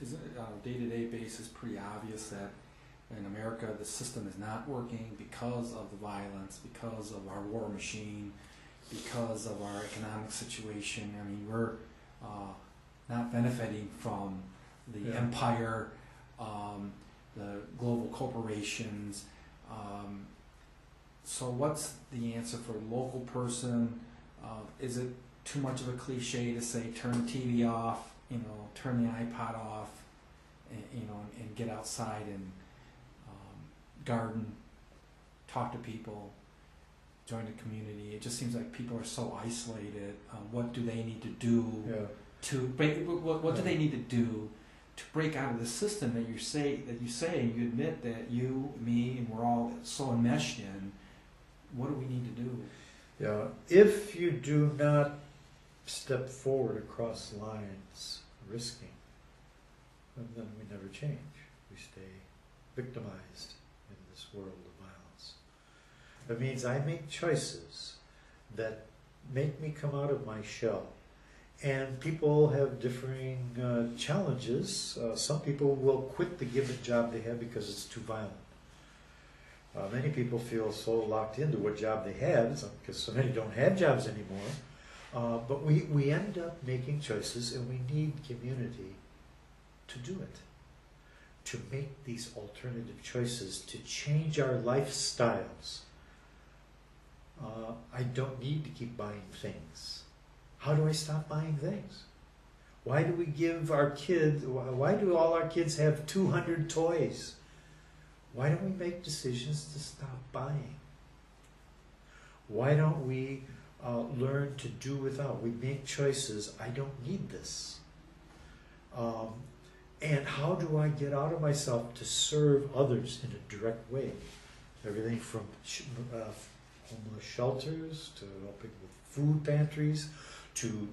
isn't it on a day-to-day basis pretty obvious that in America the system is not working because of the violence, because of our war machine, because of our economic situation? I mean, we're not benefiting from the empire, the global corporations. So what's the answer for a local person? Is it too much of a cliche to say turn the TV off, turn the iPod off, and get outside and garden, talk to people, join the community? It just seems like people are so isolated. What do they need to do to break? What do they need to do to break out of the system that you say you admit that you, me, and we're all so enmeshed in? What do we need to do? Yeah, if you do not step forward across lines, risking, then we never change. We stay victimized in this world of violence. That means I make choices that make me come out of my shell. And people have differing challenges. Some people will quit the given job they have because it's too violent. Many people feel so locked into what job they have, because so many don't have jobs anymore. But we end up making choices, and we need community to do it. To make these alternative choices, to change our lifestyles. I don't need to keep buying things. How do I stop buying things? Why do we give our kids, why do all our kids have 200 toys? Why don't we make decisions to stop buying? Why don't we learn to do without? We make choices. I don't need this. And how do I get out of myself to serve others in a direct way? Everything from homeless shelters to helping with food pantries to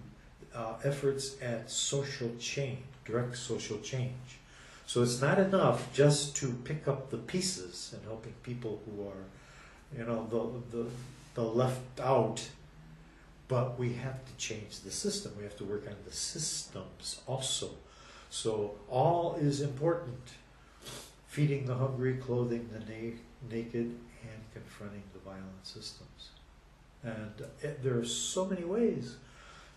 efforts at social change, direct social change. So it's not enough just to pick up the pieces and helping people who are, the left out, but we have to change the system. We have to work on the systems also. So all is important. Feeding the hungry, clothing the naked, and confronting the violent systems. And there are so many ways.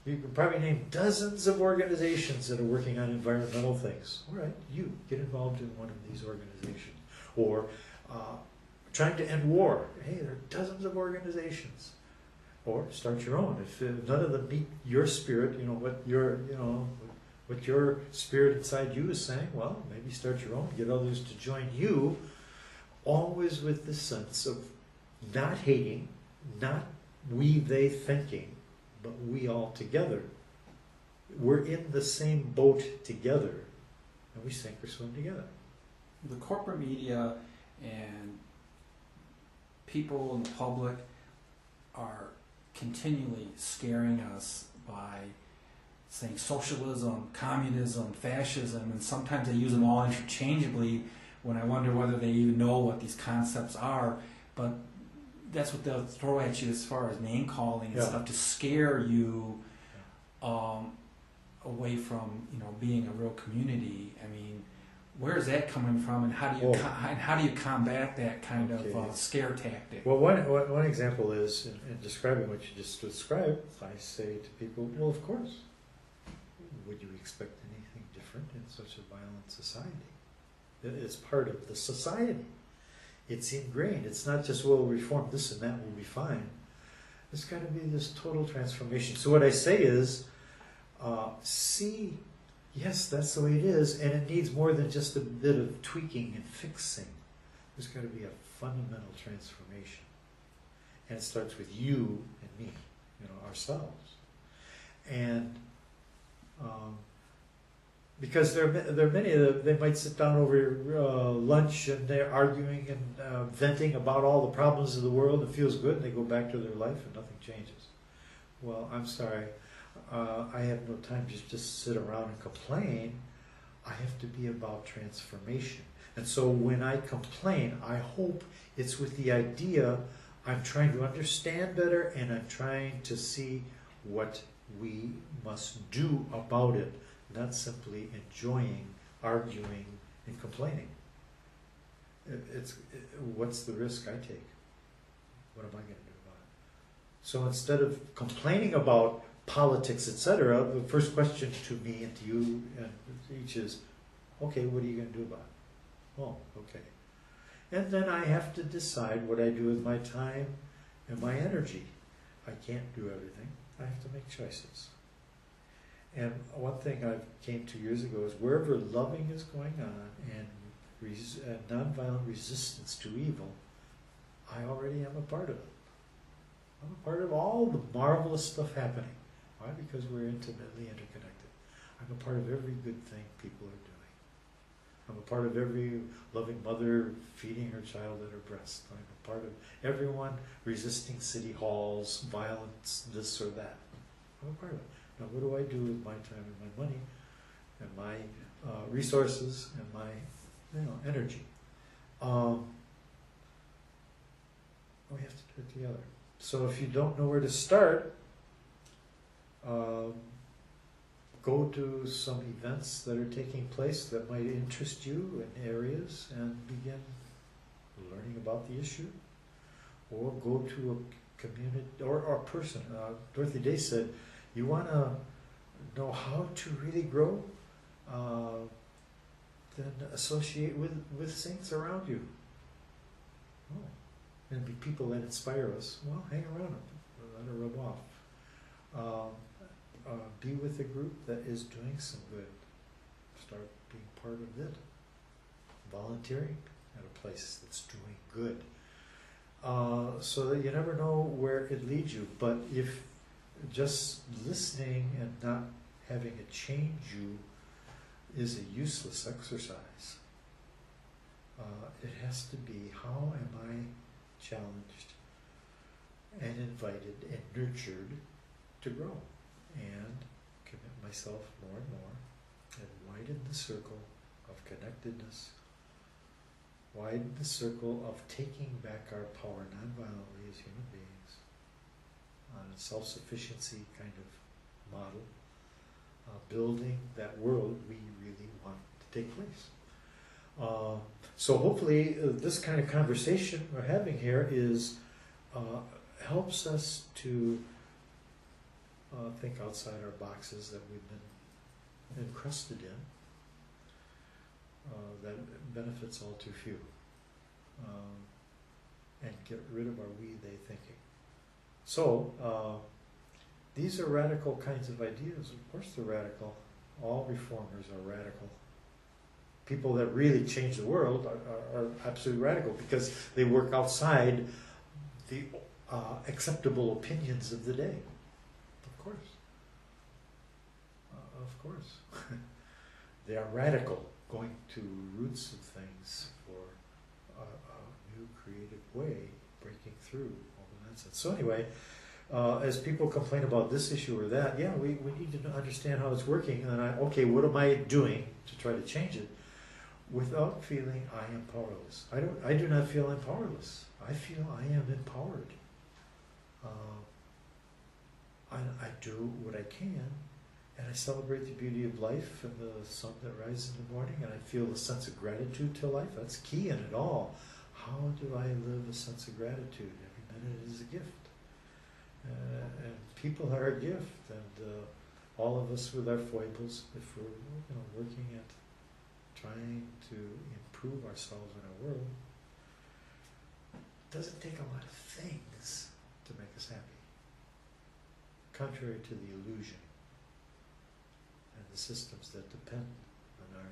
You can probably name dozens of organizations that are working on environmental things. All right, you get involved in one of these organizations. Or trying to end war. Hey, there are dozens of organizations. Or start your own. If none of them meet your spirit, what your spirit inside you is saying, well, maybe start your own, get others to join you, always with the sense of not hating, not we, they thinking, but we all together. We're in the same boat together, and we sink or swim together. The corporate media and people in the public are continually scaring us by saying socialism, communism, fascism, and sometimes they use them all interchangeably when I wonder whether they even know what these concepts are. But that's what they'll throw at you as far as name calling and stuff to scare you away from being a real community. I mean, where is that coming from, and how do you combat that kind of scare tactic? Well, one example is in describing what you just described. I say to people, well, of course, would you expect anything different in such a violent society? It's part of the society. It's ingrained. It's not just, well, reform this and that will be fine. There's got to be this total transformation. So what I say is, see, yes, that's the way it is, and it needs more than just a bit of tweaking and fixing. There's got to be a fundamental transformation. And it starts with you and me, ourselves. And because there are many of them, they might sit down over lunch and they're arguing and venting about all the problems of the world. It feels good, and they go back to their life and nothing changes. Well, I'm sorry. I have no time to just sit around and complain. I have to be about transformation. And so when I complain, I hope it's with the idea I'm trying to understand better, and I'm trying to see what we must do about it, not simply enjoying arguing and complaining. What's the risk I take? What am I going to do about it? So instead of complaining about politics, etc., the first question to me and to you and each is, okay, what are you going to do about it? Oh, okay. And then I have to decide what I do with my time and my energy. I can't do everything. I have to make choices. And one thing I came to years ago is wherever loving is going on and nonviolent resistance to evil, I already am a part of it. I'm a part of all the marvelous stuff happening. Why? Because we're intimately interconnected. I'm a part of every good thing people are doing. I'm a part of every loving mother feeding her child at her breast. I'm a part of everyone resisting city halls, violence, this or that. I'm a part of it. Now, what do I do with my time and my money and my resources and my energy? We have to do it together. So if you don't know where to start, go to some events that are taking place that might interest you in areas and begin learning about the issue. Or go to a community or a person. Dorothy Day said, you want to know how to really grow? Then associate with saints around you. Oh. And be people that inspire us. Well, hang around them. Let it rub off. Be with a group that is doing some good. Start being part of it. Volunteering at a place that's doing good. So that you never know where it leads you. But if just listening and not having it change you is a useless exercise, it has to be, how am I challenged and invited and nurtured to grow and commit myself more and more and widen the circle of connectedness, widen the circle of taking back our power nonviolently as human beings on a self-sufficiency kind of model, building that world we really want to take place. So hopefully this kind of conversation we're having here is helps us to think outside our boxes that we've been encrusted in, that benefits all too few, and get rid of our we-they thinking. So these are radical kinds of ideas. Of course they're radical. All reformers are radical. People that really change the world are absolutely radical because they work outside the acceptable opinions of the day. Of course. Of course. They are radical, going to roots of things for a new creative way, breaking through all the nonsense. So anyway, as people complain about this issue or that, yeah, we need to understand how it's working, and okay, what am I doing to try to change it without feeling I am powerless? I do not feel I'm powerless. I feel I am empowered. I do what I can, and I celebrate the beauty of life and the sun that rises in the morning, and I feel a sense of gratitude to life. That's key in it all. How do I live a sense of gratitude? Every minute is a gift. And people are a gift, and all of us with our foibles, if we're working at trying to improve ourselves in our world, it doesn't take a lot of things to make us happy. Contrary to the illusion and the systems that depend on our